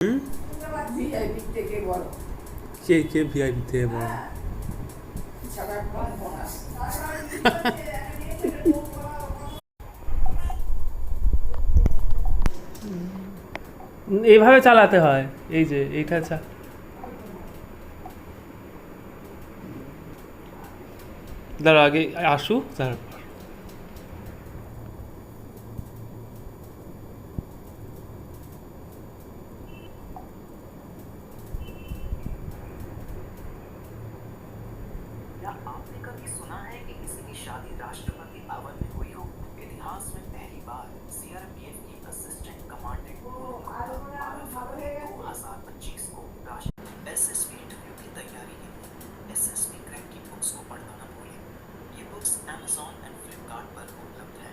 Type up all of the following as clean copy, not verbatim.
VIP থেকে বড়। কে VIP থেকে বড়? এইভাবে চালাতে হয়। এই যে এইটা দাঁড়া, আগে আসুক তারপর। क्या आपने कभी सुना है कि किसी की शादी राष्ट्रपति भवन में हुई हो? इतिहास में पहली बार सीआरपीएफ की असिस्टेंट कमांडेंट 2025 को एसएसपी इंटरव्यू की तैयारी के लिए एसएसपी क्रैक की बुक्स को पढ़ना न भूलें। ये बुक्स अमेज़न एंड फ्लिपकार्ट पर उपलब्ध है।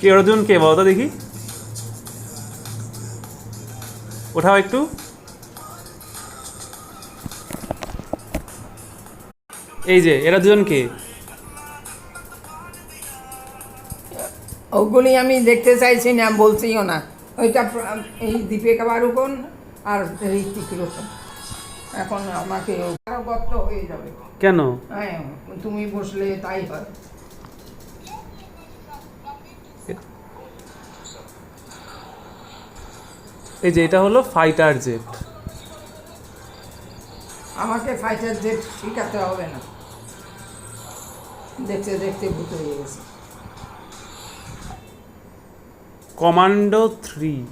কে অর্জুন? কে বলো তো দেখি, ওঠাও একটু। এই যে এরা দুজন কে? ওগুলি আমি দেখতে চাইছি না, বলছিও না। ওইটা এই দীপিকা পাড়ুকোন আর ঋত্বিক রোশন। এখন আমাকে আরো গর্ত হয়ে যাবে। কেন? হ্যাঁ, তুমি বসলে তাই হয়। এই যে এটা হলো ফাইটার জেট। আমাকে ফাইটার জেট শিখাতে হবে না, দেখতে দেখতে ভূত হয়ে গেছে। কমান্ডো 3